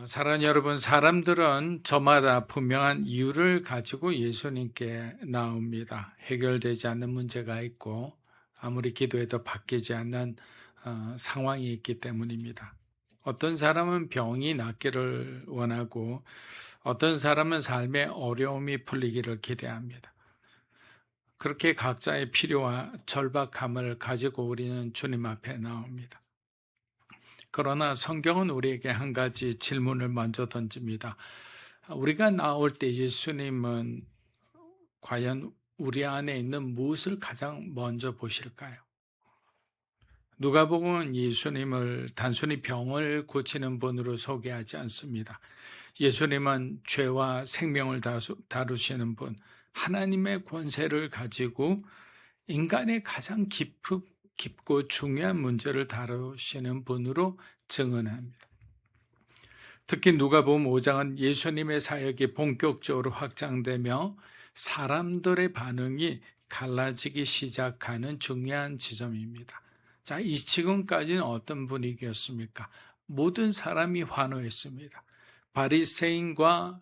사랑하는 여러분, 사람들은 저마다 분명한 이유를 가지고 예수님께 나옵니다. 해결되지 않는 문제가 있고 아무리 기도해도 바뀌지 않는 상황이 있기 때문입니다. 어떤 사람은 병이 낫기를 원하고 어떤 사람은 삶의 어려움이 풀리기를 기대합니다. 그렇게 각자의 필요와 절박함을 가지고 우리는 주님 앞에 나옵니다. 그러나 성경은 우리에게 한 가지 질문을 먼저 던집니다. 우리가 나올 때 예수님은 과연 우리 안에 있는 무엇을 가장 먼저 보실까요? 누가복음은 예수님을 단순히 병을 고치는 분으로 소개하지 않습니다. 예수님은 죄와 생명을 다루시는 분, 하나님의 권세를 가지고 인간의 가장 깊고 중요한 문제를 다루시는 분으로 증언합니다. 특히 누가복음 5장은 예수님의 사역이 본격적으로 확장되며 사람들의 반응이 갈라지기 시작하는 중요한 지점입니다. 자, 이 지금까지는 어떤 분위기였습니까? 모든 사람이 환호했습니다. 바리새인과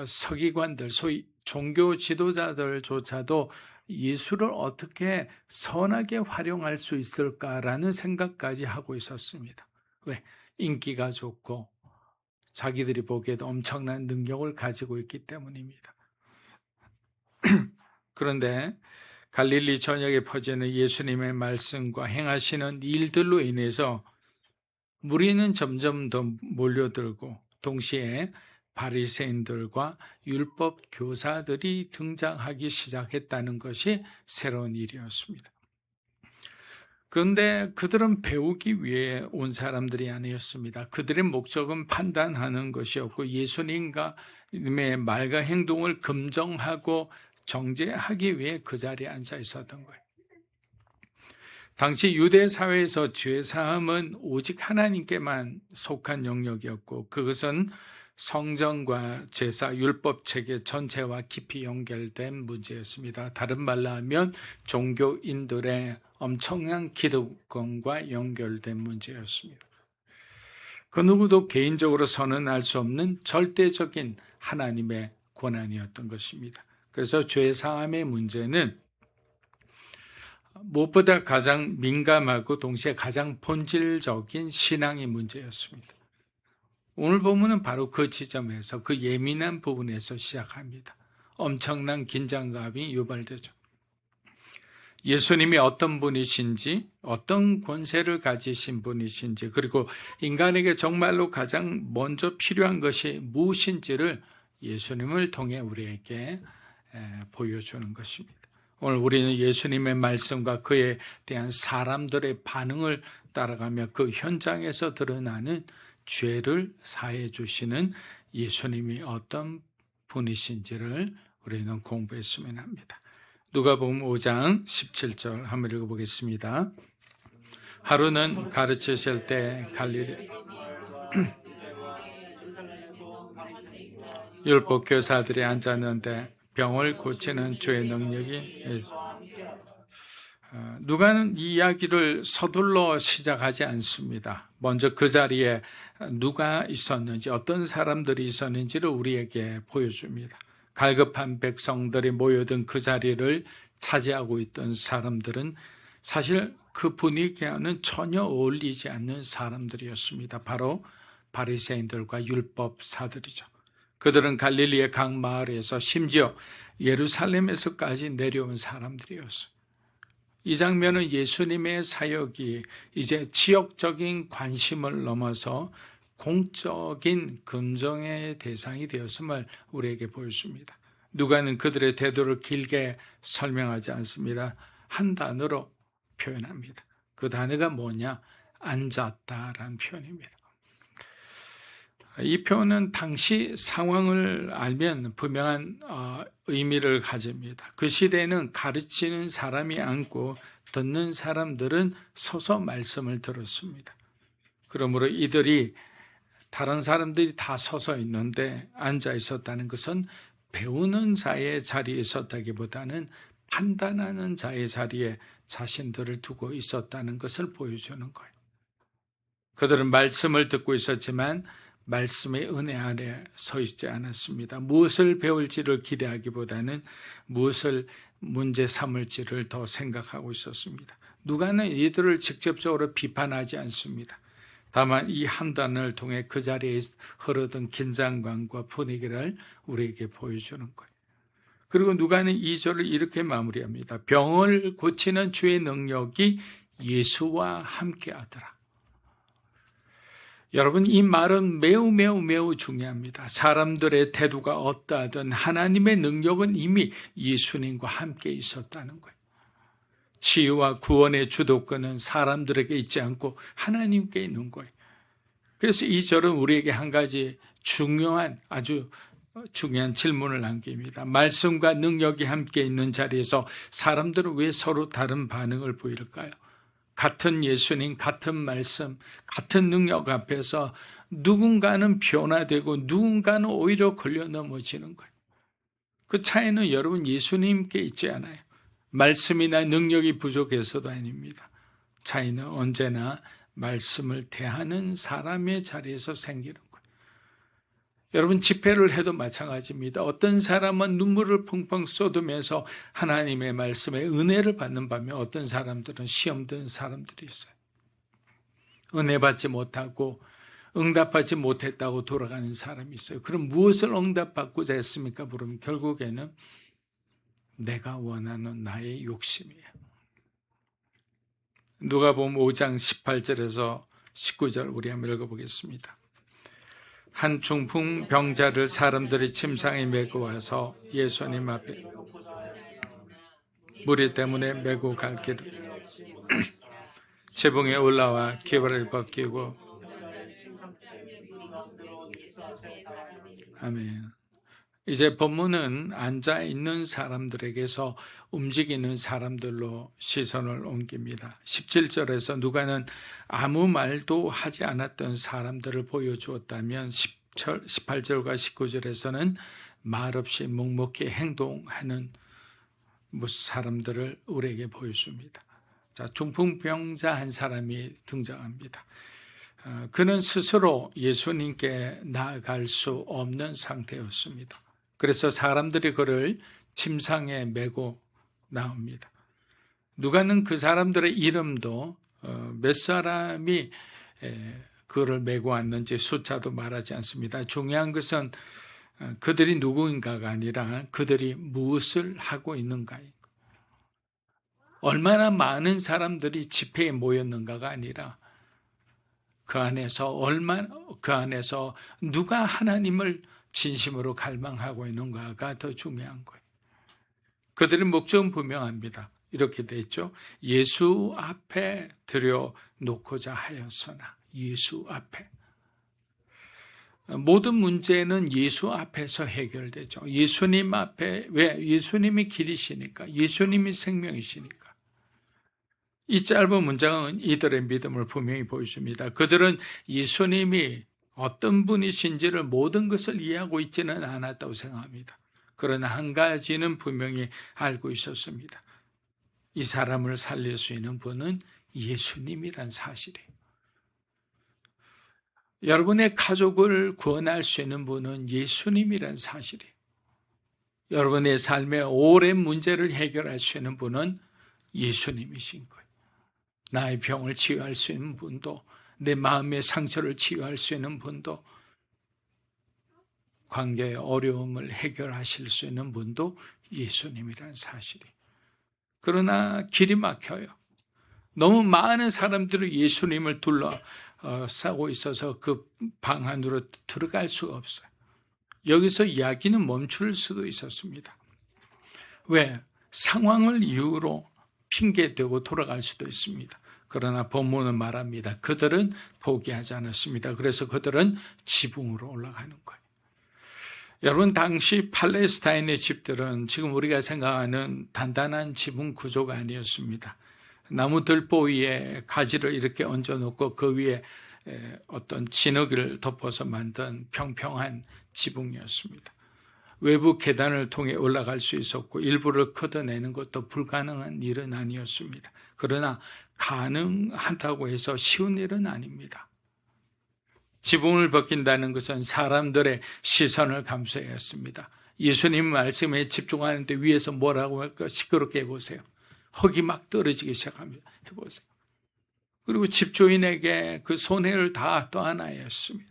서기관들, 소위 종교 지도자들조차도 예수를 어떻게 선하게 활용할 수 있을까라는 생각까지 하고 있었습니다. 왜? 인기가 좋고 자기들이 보기에도 엄청난 능력을 가지고 있기 때문입니다. 그런데 갈릴리 전역에 퍼지는 예수님의 말씀과 행하시는 일들로 인해서 무리는 점점 더 몰려들고 동시에 바리새인들과 율법 교사들이 등장하기 시작했다는 것이 새로운 일이었습니다. 그런데 그들은 배우기 위해 온 사람들이 아니었습니다. 그들의 목적은 판단하는 것이었고 예수님의 말과 행동을 검증하고 정죄하기 위해 그 자리에 앉아 있었던 거예요. 당시 유대 사회에서 죄사함은 오직 하나님께만 속한 영역이었고 그것은 성전과 제사 율법 체계 전체와 깊이 연결된 문제였습니다. 다른 말로 하면 종교인들의 엄청난 기득권과 연결된 문제였습니다. 그 누구도 개인적으로 선언할 수 없는 절대적인 하나님의 권한이었던 것입니다. 그래서 죄사함의 문제는 무엇보다 가장 민감하고 동시에 가장 본질적인 신앙의 문제였습니다. 오늘 본문은 바로 그 지점에서 그 예민한 부분에서 시작합니다. 엄청난 긴장감이 유발되죠. 예수님이 어떤 분이신지, 어떤 권세를 가지신 분이신지, 그리고 인간에게 정말로 가장 먼저 필요한 것이 무엇인지를 예수님을 통해 우리에게 보여주는 것입니다. 오늘 우리는 예수님의 말씀과 그에 대한 사람들의 반응을 따라가며 그 현장에서 드러나는 죄를 사해 주시는 예수님이 어떤 분이신지를 우리는 공부했으면 합니다. 누가복음 5장 17절 한번 읽어보겠습니다. 하루는 가르치실 때 갈릴리 율법 교사들이 앉았는데 병을 고치는 주의 능력이 누가는 이 이야기를 서둘러 시작하지 않습니다. 먼저 그 자리에 누가 있었는지 어떤 사람들이 있었는지를 우리에게 보여줍니다. 갈급한 백성들이 모여든 그 자리를 차지하고 있던 사람들은 사실 그 분위기와는 전혀 어울리지 않는 사람들이었습니다. 바로 바리새인들과 율법사들이죠. 그들은 갈릴리의 각 마을에서 심지어 예루살렘에서까지 내려온 사람들이었어요. 이 장면은 예수님의 사역이 이제 지역적인 관심을 넘어서 공적인 긍정의 대상이 되었음을 우리에게 보여줍니다. 누가는 그들의 태도를 길게 설명하지 않습니다. 한 단어로 표현합니다. 그 단어가 뭐냐? 앉았다라는 표현입니다. 이 표현은 당시 상황을 알면 분명한 의미를 가집니다. 그 시대에는 가르치는 사람이 앉고 듣는 사람들은 서서 말씀을 들었습니다. 그러므로 이들이 다른 사람들이 다 서서 있는데 앉아 있었다는 것은 배우는 자의 자리에 있었다기보다는 판단하는 자의 자리에 자신들을 두고 있었다는 것을 보여주는 거예요. 그들은 말씀을 듣고 있었지만 말씀의 은혜 아래 서 있지 않았습니다. 무엇을 배울지를 기대하기보다는 무엇을 문제 삼을지를 더 생각하고 있었습니다. 누가는 이들을 직접적으로 비판하지 않습니다. 다만 이 한단을 통해 그 자리에 흐르던 긴장감과 분위기를 우리에게 보여주는 거예요. 그리고 누가는 2절을 이렇게 마무리합니다. 병을 고치는 주의 능력이 예수와 함께 하더라. 여러분, 이 말은 매우 중요합니다. 사람들의 태도가 어떠하든 하나님의 능력은 이미 예수님과 함께 있었다는 거예요. 치유와 구원의 주도권은 사람들에게 있지 않고 하나님께 있는 거예요. 그래서 이 절은 우리에게 한 가지 아주 중요한 질문을 남깁니다. 말씀과 능력이 함께 있는 자리에서 사람들은 왜 서로 다른 반응을 보일까요? 같은 예수님, 같은 말씀, 같은 능력 앞에서 누군가는 변화되고 누군가는 오히려 걸려 넘어지는 거예요. 그 차이는 여러분 예수님께 있지 않아요. 말씀이나 능력이 부족해서도 아닙니다. 차이는 언제나 말씀을 대하는 사람의 자리에서 생기는 거예요. 여러분, 집회를 해도 마찬가지입니다. 어떤 사람은 눈물을 펑펑 쏟으면서 하나님의 말씀에 은혜를 받는 반면 어떤 사람들은 시험 든 사람들이 있어요. 은혜 받지 못하고 응답하지 못했다고 돌아가는 사람이 있어요. 그럼 무엇을 응답받고자 했습니까? 물으면 결국에는 내가 원하는 나의 욕심이에요. 누가복음 5장 18절에서 19절 우리 한번 읽어보겠습니다. 한 중풍 병자를 사람들이 침상에 메고 와서 예수님 앞에 무리 때문에 메고 갈 길을 지붕에 올라와 기발을 벗기고 아멘. 이제 본문은 앉아있는 사람들에게서 움직이는 사람들로 시선을 옮깁니다. 17절에서 누가는 아무 말도 하지 않았던 사람들을 보여주었다면 18절과 19절에서는 말없이 묵묵히 행동하는 사람들을 우리에게 보여줍니다. 자, 중풍병자 한 사람이 등장합니다. 그는 스스로 예수님께 나아갈 수 없는 상태였습니다. 그래서 사람들이 그를 침상에 메고 나옵니다. 누가는 그 사람들의 이름도 몇 사람이 그를 메고 왔는지 숫자도 말하지 않습니다. 중요한 것은 그들이 누구인가가 아니라 그들이 무엇을 하고 있는가예요. 얼마나 많은 사람들이 집회에 모였는가가 아니라 그 안에서 누가 하나님을 진심으로 갈망하고 있는가가 더 중요한 거예요. 그들의 목적은 분명합니다. 이렇게 돼 있죠. 예수 앞에 들여놓고자 하였으나 예수 앞에. 모든 문제는 예수 앞에서 해결되죠. 예수님 앞에, 왜? 예수님이 길이시니까, 예수님이 생명이시니까. 이 짧은 문장은 이들의 믿음을 분명히 보여줍니다. 그들은 예수님이 어떤 분이신지를 모든 것을 이해하고 있지는 않았다고 생각합니다. 그러나 한 가지는 분명히 알고 있었습니다. 이 사람을 살릴 수 있는 분은 예수님이란 사실이에요. 여러분의 가족을 구원할 수 있는 분은 예수님이란 사실이에요. 여러분의 삶의 오랜 문제를 해결할 수 있는 분은 예수님이신 거예요. 나의 병을 치유할 수 있는 분도, 내 마음의 상처를 치유할 수 있는 분도, 관계의 어려움을 해결하실 수 있는 분도 예수님이란 사실이. 그러나 길이 막혀요. 너무 많은 사람들이 예수님을 둘러싸고 있어서 그 방 안으로 들어갈 수가 없어요. 여기서 이야기는 멈출 수도 있었습니다. 왜? 상황을 이유로 핑계대고 돌아갈 수도 있습니다. 그러나 본문은 말합니다. 그들은 포기하지 않았습니다. 그래서 그들은 지붕으로 올라가는 거예요. 여러분, 당시 팔레스타인의 집들은 지금 우리가 생각하는 단단한 지붕 구조가 아니었습니다. 나무 들보 위에 가지를 이렇게 얹어놓고 그 위에 어떤 진흙을 덮어서 만든 평평한 지붕이었습니다. 외부 계단을 통해 올라갈 수 있었고 일부를 걷어내는 것도 불가능한 일은 아니었습니다. 그러나 가능하다고 해서 쉬운 일은 아닙니다. 지붕을 벗긴다는 것은 사람들의 시선을 감수해야 했습니다. 예수님 말씀에 집중하는데 위에서 뭐라고 할까 시끄럽게 해보세요. 흙이 막 떨어지기 시작합니다. 해보세요. 그리고 집주인에게 그 손해를 다 떠안아야 했습니다.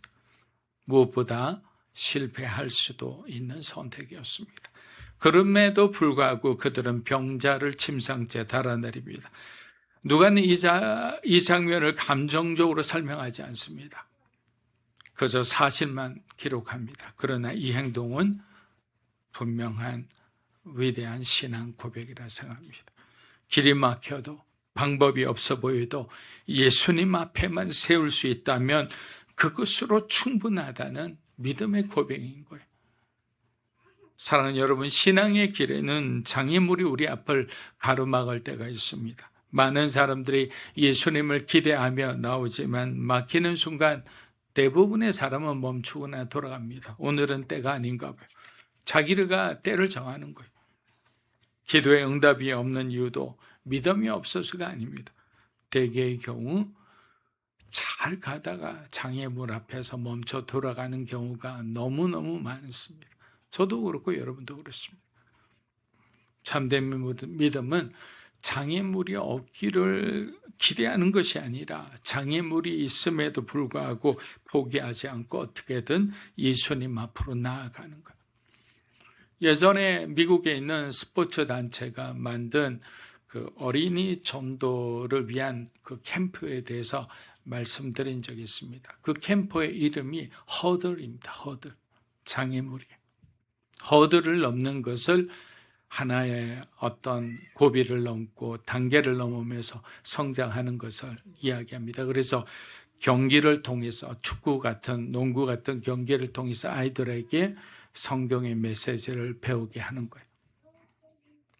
무엇보다 실패할 수도 있는 선택이었습니다. 그럼에도 불구하고 그들은 병자를 침상째 달아내립니다. 누가는 이 장면을 감정적으로 설명하지 않습니다. 그저 사실만 기록합니다. 그러나 이 행동은 분명한 위대한 신앙 고백이라 생각합니다. 길이 막혀도 방법이 없어 보여도 예수님 앞에만 세울 수 있다면 그것으로 충분하다는 믿음의 고백인 거예요. 사랑하는 여러분, 신앙의 길에는 장애물이 우리 앞을 가로막을 때가 있습니다. 많은 사람들이 예수님을 기대하며 나오지만 막히는 순간 대부분의 사람은 멈추거나 돌아갑니다. 오늘은 때가 아닌가 봐요. 자기가 때를 정하는 거예요. 기도에 응답이 없는 이유도 믿음이 없어서가 아닙니다. 대개의 경우 잘 가다가 장애물 앞에서 멈춰 돌아가는 경우가 너무너무 많습니다. 저도 그렇고 여러분도 그렇습니다. 참된 믿음은 장애물이 없기를 기대하는 것이 아니라 장애물이 있음에도 불구하고 포기하지 않고 어떻게든 예수님 앞으로 나아가는 것. 예전에 미국에 있는 스포츠 단체가 만든 그 어린이 전도를 위한 그 캠프에 대해서 말씀드린 적이 있습니다. 그 캠프의 이름이 허들입니다. 허들. 장애물이에요. 허들을 넘는 것을 하나의 어떤 고비를 넘고 단계를 넘으면서 성장하는 것을 이야기합니다. 그래서 경기를 통해서 축구 같은 농구 같은 경기를 통해서 아이들에게 성경의 메시지를 배우게 하는 거예요.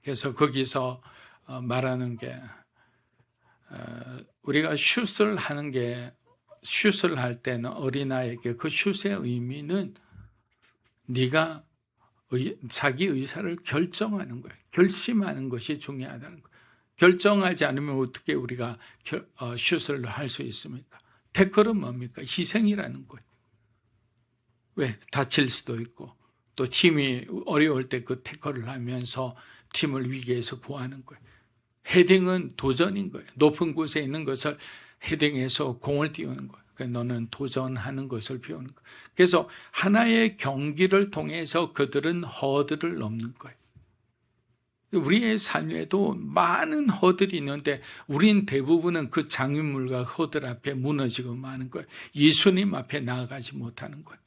그래서 거기서 말하는 게 우리가 슛을 할 때는 어린아이에게 그 슛의 의미는 네가 자기 의사를 결정하는 거예요. 결심하는 것이 중요하다는 거예요. 결정하지 않으면 어떻게 우리가 슛을 할 수 있습니까? 태클은 뭡니까? 희생이라는 거예요. 왜? 다칠 수도 있고 또 팀이 어려울 때 그 태클을 하면서 팀을 위기에서 구하는 거예요. 헤딩은 도전인 거예요. 높은 곳에 있는 것을 헤딩해서 공을 띄우는 거예요. 그러니까 너는 도전하는 것을 배우는 거예요. 그래서 하나의 경기를 통해서 그들은 허들을 넘는 거예요. 우리의 삶에도 많은 허들이 있는데 우린 대부분은 그 장애물과 허들 앞에 무너지고 마는 거예요. 예수님 앞에 나아가지 못하는 거예요.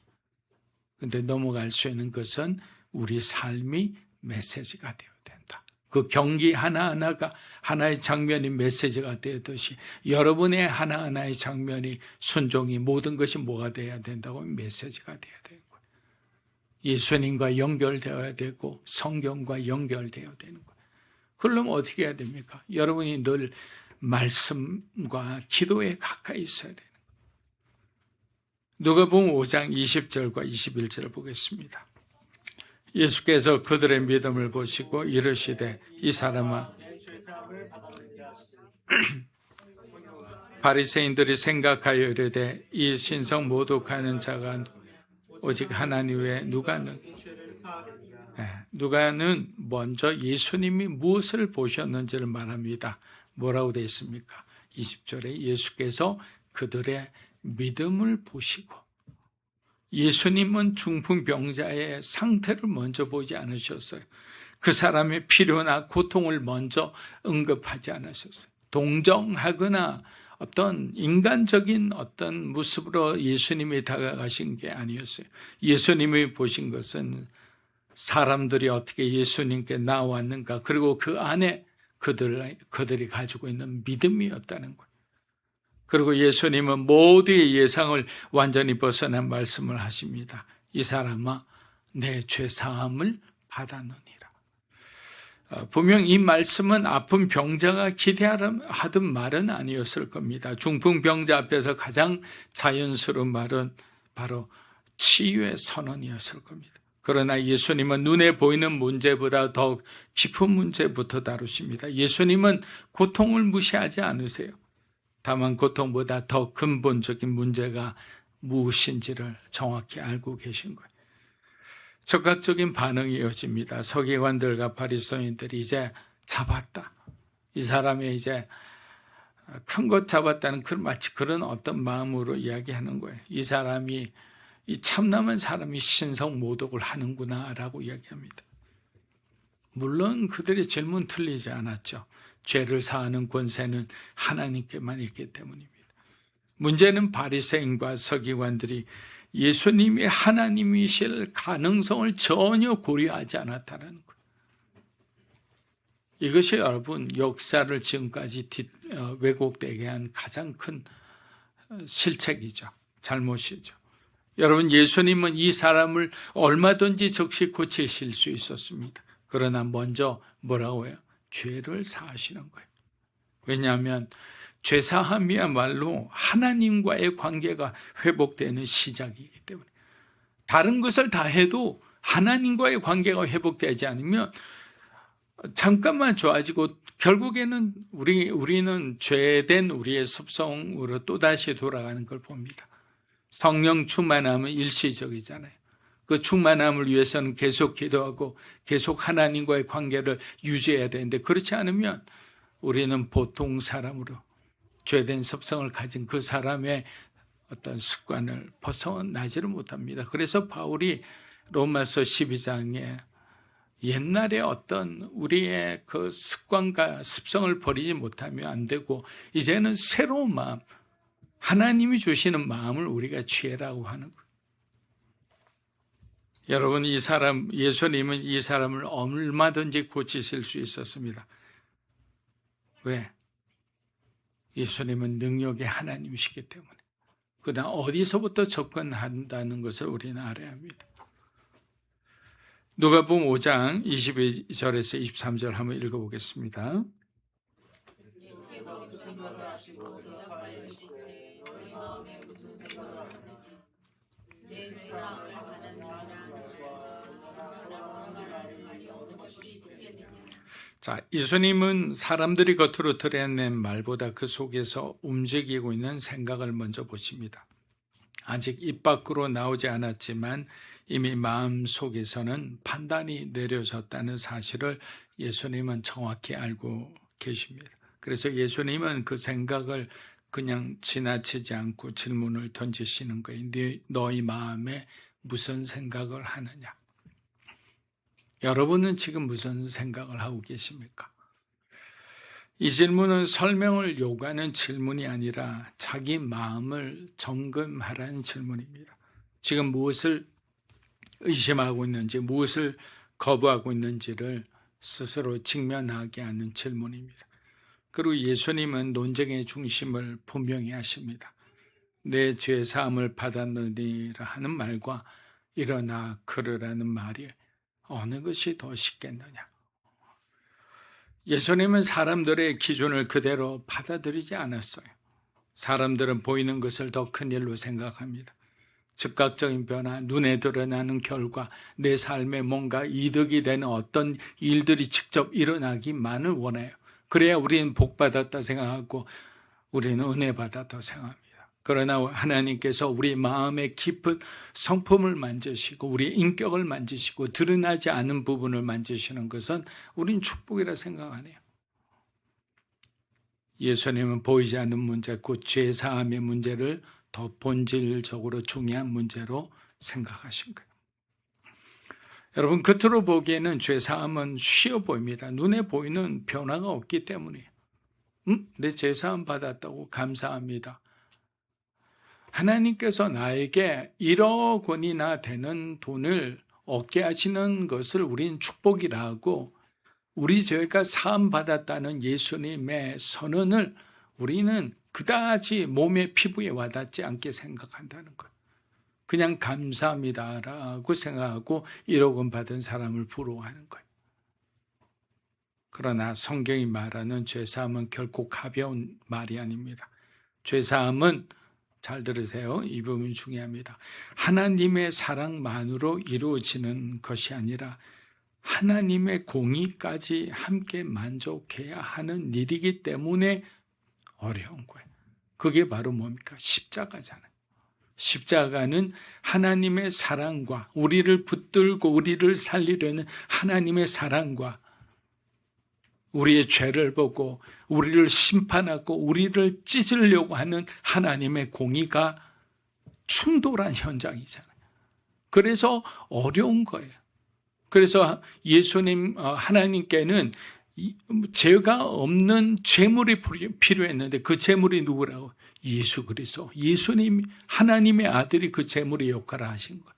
그런데 넘어갈 수 있는 것은 우리 삶이 메시지가 되어야 된다. 그 경기 하나하나가 하나의 장면이 메시지가 되듯이 여러분의 하나하나의 장면이 순종이 모든 것이 뭐가 되어야 된다고 메시지가 되어야 되는 거예요. 예수님과 연결되어야 되고 성경과 연결되어야 되는 거예요. 그러려면 어떻게 해야 됩니까? 여러분이 늘 말씀과 기도에 가까이 있어야 되는 거예요. 누가복음 5장 20절과 21절을 보겠습니다. 예수께서 그들의 믿음을 보시고 이르시되 이 사람아 바리새인들이 생각하여 이르되 이 신성 모독하는 자가 오직 하나님 외에 누가는 먼저 예수님이 무엇을 보셨는지를 말합니다. 뭐라고 되어 있습니까? 20절에 예수께서 그들의 믿음을 보시고 예수님은 중풍병자의 상태를 먼저 보지 않으셨어요. 그 사람의 필요나 고통을 먼저 언급하지 않으셨어요. 동정하거나 어떤 인간적인 어떤 모습으로 예수님이 다가가신 게 아니었어요. 예수님이 보신 것은 사람들이 어떻게 예수님께 나왔는가, 그리고 그 안에 그들이 가지고 있는 믿음이었다는 거예요. 그리고 예수님은 모두의 예상을 완전히 벗어난 말씀을 하십니다. 이 사람아 내 죄사함을 받았느니라. 분명 이 말씀은 아픈 병자가 기대하던 말은 아니었을 겁니다. 중풍병자 앞에서 가장 자연스러운 말은 바로 치유의 선언이었을 겁니다. 그러나 예수님은 눈에 보이는 문제보다 더 깊은 문제부터 다루십니다. 예수님은 고통을 무시하지 않으세요. 다만 고통보다 더 근본적인 문제가 무엇인지를 정확히 알고 계신 거예요. 즉각적인 반응이 이어집니다. 서기관들과 바리새인들이 이제 잡았다. 이 사람이 이제 큰 것 잡았다는 마치 그런 어떤 마음으로 이야기하는 거예요. 이 사람이 이 참남한 사람이 신성 모독을 하는구나라고 이야기합니다. 물론 그들의 질문 틀리지 않았죠. 죄를 사하는 권세는 하나님께만 있기 때문입니다. 문제는 바리새인과 서기관들이 예수님이 하나님이실 가능성을 전혀 고려하지 않았다는 거예요. 이것이 여러분 역사를 지금까지 왜곡되게 한 가장 큰 실책이죠. 잘못이죠. 여러분, 예수님은 이 사람을 얼마든지 즉시 고치실 수 있었습니다. 그러나 먼저 뭐라고 해요? 죄를 사하시는 거예요. 왜냐하면 죄사함이야말로 하나님과의 관계가 회복되는 시작이기 때문에, 다른 것을 다 해도 하나님과의 관계가 회복되지 않으면 잠깐만 좋아지고 결국에는 우리는 죄된 우리의 습성으로 또다시 돌아가는 걸 봅니다. 성령 충만함은 일시적이잖아요. 그 충만함을 위해서는 계속 기도하고 계속 하나님과의 관계를 유지해야 되는데, 그렇지 않으면 우리는 보통 사람으로 죄된 습성을 가진 그 사람의 어떤 습관을 벗어나지를 못합니다. 그래서 바울이 로마서 12장에 옛날에 어떤 우리의 그 습관과 습성을 버리지 못하면 안 되고 이제는 새로운 마음, 하나님이 주시는 마음을 우리가 취해라고 하는 거예요. 여러분, 예수님은 이 사람을 얼마든지 고치실 수 있었습니다. 왜? 예수님은 능력의 하나님이시기 때문에. 그다음 어디서부터 접근한다는 것을 우리는 알아야 합니다. 누가복음 5장 22절에서 23절 한번 읽어보겠습니다. 자, 예수님은 사람들이 겉으로 드러낸 말보다 그 속에서 움직이고 있는 생각을 먼저 보십니다. 아직 입 밖으로 나오지 않았지만 이미 마음 속에서는 판단이 내려졌다는 사실을 예수님은 정확히 알고 계십니다. 그래서 예수님은 그 생각을 그냥 지나치지 않고 질문을 던지시는 거예요. 너희 마음에 무슨 생각을 하느냐? 여러분은 지금 무슨 생각을 하고 계십니까? 이 질문은 설명을 요구하는 질문이 아니라 자기 마음을 점검하라는 질문입니다. 지금 무엇을 의심하고 있는지, 무엇을 거부하고 있는지를 스스로 직면하게 하는 질문입니다. 그리고 예수님은 논쟁의 중심을 분명히 하십니다. 내 죄 사함을 받았느니라 하는 말과 일어나 걸으라는 말이 어느 것이 더 쉽겠느냐? 예수님은 사람들의 기준을 그대로 받아들이지 않았어요. 사람들은 보이는 것을 더 큰 일로 생각합니다. 즉각적인 변화, 눈에 드러나는 결과, 내 삶에 뭔가 이득이 되는 어떤 일들이 직접 일어나기만을 원해요. 그래야 우리는 복받았다 생각하고 우리는 은혜 받았다 생각합니다. 그러나 하나님께서 우리 마음의 깊은 성품을 만지시고 우리 인격을 만지시고 드러나지 않은 부분을 만지시는 것은 우린 축복이라 생각하네요. 예수님은 보이지 않는 문제, 곧 죄사함의 문제를 더 본질적으로 중요한 문제로 생각하신 거예요. 여러분, 겉으로 보기에는 죄사함은 쉬워 보입니다. 눈에 보이는 변화가 없기 때문이에요. 내 죄사함 받았다고 감사합니다. 하나님께서 나에게 1억 원이나 되는 돈을 얻게 하시는 것을 우린 축복이라고, 우리 죄가 사함 받았다는 예수님의 선언을 우리는 그다지 몸의 피부에 와닿지 않게 생각한다는 것. 그냥 감사합니다라고 생각하고 1억 원 받은 사람을 부러워하는 거예요. 그러나 성경이 말하는 죄사함은 결코 가벼운 말이 아닙니다. 죄사함은, 잘 들으세요. 이 부분이 중요합니다. 하나님의 사랑만으로 이루어지는 것이 아니라 하나님의 공의까지 함께 만족해야 하는 일이기 때문에 어려운 거예요. 그게 바로 뭡니까? 십자가잖아요. 십자가는 하나님의 사랑과 우리를 붙들고 우리를 살리려는 하나님의 사랑과 우리의 죄를 보고 우리를 심판하고 우리를 찢으려고 하는 하나님의 공의가 충돌한 현장이잖아요. 그래서 어려운 거예요. 그래서 예수님, 하나님께는 죄가 없는 제물이 필요했는데 그 제물이 누구라고? 예수 그리스도. 예수님, 하나님의 아들이 그 제물의 역할을 하신 거예요.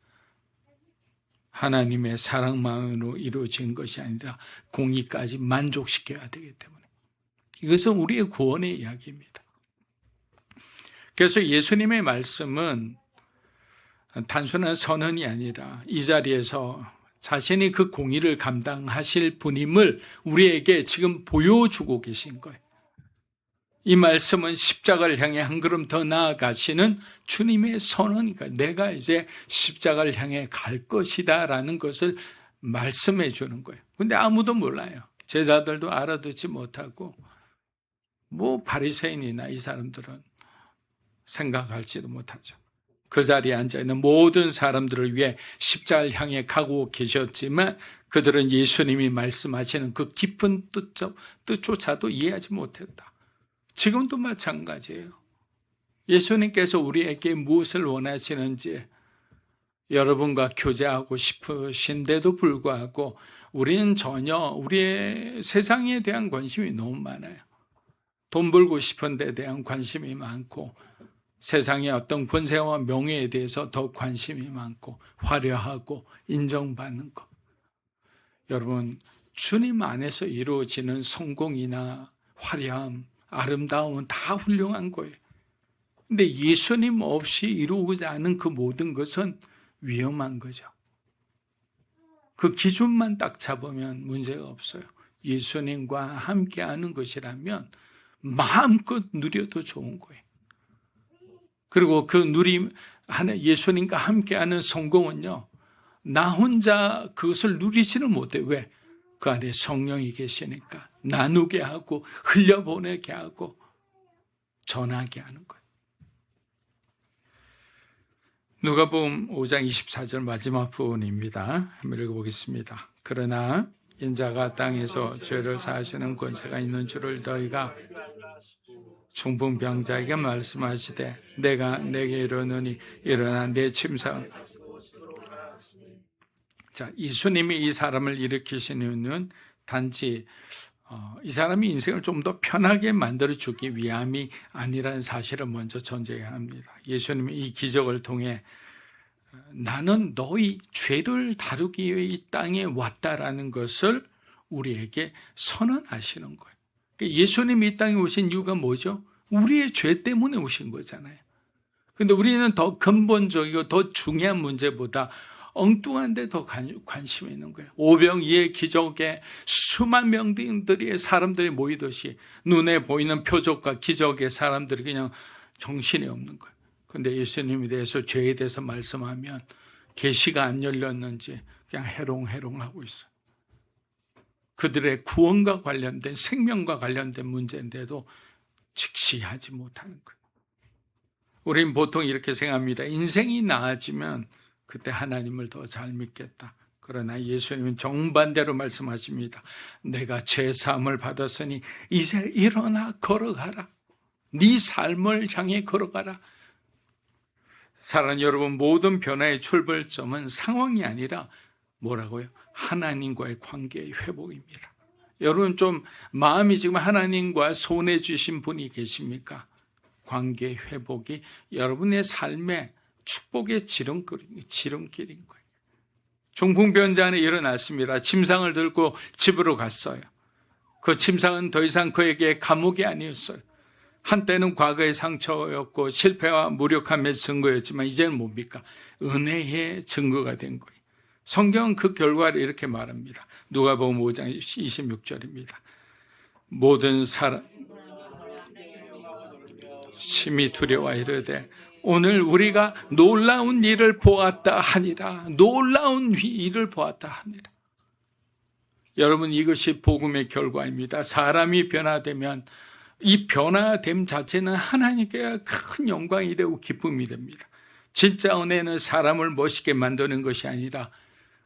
하나님의 사랑만으로 이루어진 것이 아니라 공의까지 만족시켜야 되기 때문에. 이것은 우리의 구원의 이야기입니다. 그래서 예수님의 말씀은 단순한 선언이 아니라 이 자리에서 자신이 그 공의를 감당하실 분임을 우리에게 지금 보여주고 계신 거예요. 이 말씀은 십자가를 향해 한 걸음 더 나아가시는 주님의 선언이니까 내가 이제 십자가를 향해 갈 것이다 라는 것을 말씀해 주는 거예요. 근데 아무도 몰라요. 제자들도 알아듣지 못하고 바리새인이나 이 사람들은 생각할지도 못하죠. 그 자리에 앉아있는 모든 사람들을 위해 십자가를 향해 가고 계셨지만 그들은 예수님이 말씀하시는 그 깊은 뜻조차도 이해하지 못했다. 지금도 마찬가지예요. 예수님께서 우리에게 무엇을 원하시는지 여러분과 교제하고 싶으신데도 불구하고 우리는 전혀 우리의 세상에 대한 관심이 너무 많아요. 돈 벌고 싶은 데 대한 관심이 많고 세상의 어떤 권세와 명예에 대해서 더 관심이 많고 화려하고 인정받는 것. 여러분, 주님 안에서 이루어지는 성공이나 화려함, 아름다움은 다 훌륭한 거예요. 근데 예수님 없이 이루고자 하는 그 모든 것은 위험한 거죠. 그 기준만 딱 잡으면 문제가 없어요. 예수님과 함께하는 것이라면 마음껏 누려도 좋은 거예요. 그리고 그 예수님과 함께하는 성공은요, 나 혼자 그것을 누리지는 못해요. 왜? 그 안에 성령이 계시니까 나누게 하고 흘려보내게 하고 전하게 하는 거예요. 누가복음 5장 24절 마지막 부분입니다. 한번 읽어보겠습니다. 그러나 인자가 땅에서 죄를 사하시는 권세가 있는 줄을 너희가 중풍병자에게 말씀하시되 내가 내게 이르노니 일어나 내 침상. 자, 예수님이 이 사람을 일으키신 이유는 단지 이 사람이 인생을 좀 더 편하게 만들어주기 위함이 아니라는 사실을 먼저 전제해야 합니다. 예수님이 이 기적을 통해 나는 너희 죄를 다루기 위해 이 땅에 왔다라는 것을 우리에게 선언하시는 거예요. 예수님이 이 땅에 오신 이유가 뭐죠? 우리의 죄 때문에 오신 거잖아요. 근데 우리는 더 근본적이고 더 중요한 문제보다 엉뚱한 데 더 관심이 있는 거예요. 오병이의 기적에 수만 명들이 사람들이 모이듯이 눈에 보이는 표적과 기적에 사람들이 그냥 정신이 없는 거예요. 근데 예수님에 대해서 죄에 대해서 말씀하면 계시가 안 열렸는지 그냥 해롱해롱하고 있어요. 그들의 구원과 관련된 생명과 관련된 문제인데도 직시하지 못하는 거예요. 우리는 보통 이렇게 생각합니다. 인생이 나아지면 그때 하나님을 더 잘 믿겠다. 그러나 예수님은 정반대로 말씀하십니다. 내가 죄 사함을 받았으니 이제 일어나 걸어가라. 네 삶을 향해 걸어가라. 사랑하는 여러분, 모든 변화의 출발점은 상황이 아니라 뭐라고요? 하나님과의 관계의 회복입니다. 여러분 좀 마음이 지금 하나님과 소원해 주신 분이 계십니까? 관계 회복이 여러분의 삶의 축복의 지름길인 거예요. 중풍병자는 일어났습니다. 침상을 들고 집으로 갔어요. 그 침상은 더 이상 그에게 감옥이 아니었어요. 한때는 과거의 상처였고 실패와 무력함의 증거였지만 이제는 뭡니까? 은혜의 증거가 된 거예요. 성경은 그 결과를 이렇게 말합니다. 누가복음 5장 26절입니다. 모든 사람 심히 두려워 이르되 오늘 우리가 놀라운 일을 보았다 하니라. 놀라운 일을 보았다 하니라. 여러분, 이것이 복음의 결과입니다. 사람이 변화되면 이 변화됨 자체는 하나님께 큰 영광이 되고 기쁨이 됩니다. 진짜 은혜는 사람을 멋있게 만드는 것이 아니라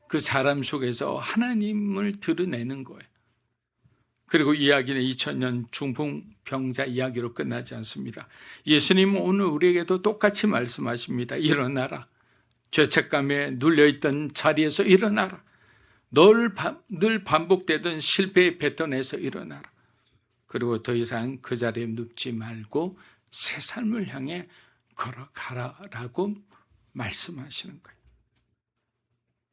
그 사람 속에서 하나님을 드러내는 거예요. 그리고 이야기는 2000년 중풍병자 이야기로 끝나지 않습니다. 예수님은 오늘 우리에게도 똑같이 말씀하십니다. 일어나라. 죄책감에 눌려있던 자리에서 일어나라. 늘 반복되던 실패의 패턴에서 일어나라. 그리고 더 이상 그 자리에 눕지 말고 새 삶을 향해 걸어가라라고 말씀하시는 거예요.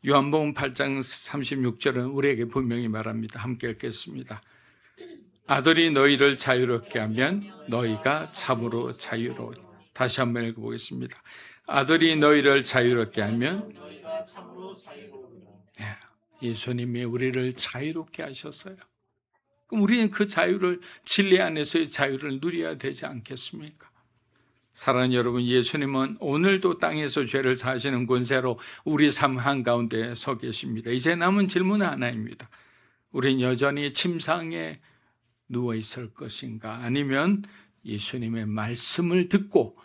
요한복음 8장 36절은 우리에게 분명히 말합니다. 함께 읽겠습니다. 아들이 너희를 자유롭게 하면 너희가 참으로 자유로워. 다시 한번 읽어보겠습니다. 아들이 너희를 자유롭게 하면 예수님이 우리를 자유롭게 하셨어요. 그럼 우리는 그 자유를, 진리 안에서의 자유를 누려야 되지 않겠습니까? 사랑하는 여러분, 예수님은 오늘도 땅에서 죄를 사시는 권세로 우리 삶 한가운데 서 계십니다. 이제 남은 질문은 하나입니다. 우린 여전히 침상에 누워 있을 것인가? 아니면 예수님의 말씀을 듣고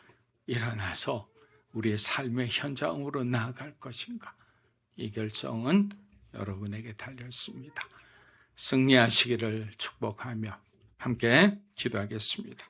일어나서 우리의 삶의 현장으로 나아갈 것인가? 이 결정은 여러분에게 달려 있습니다. 승리하시기를 축복하며 함께 기도하겠습니다.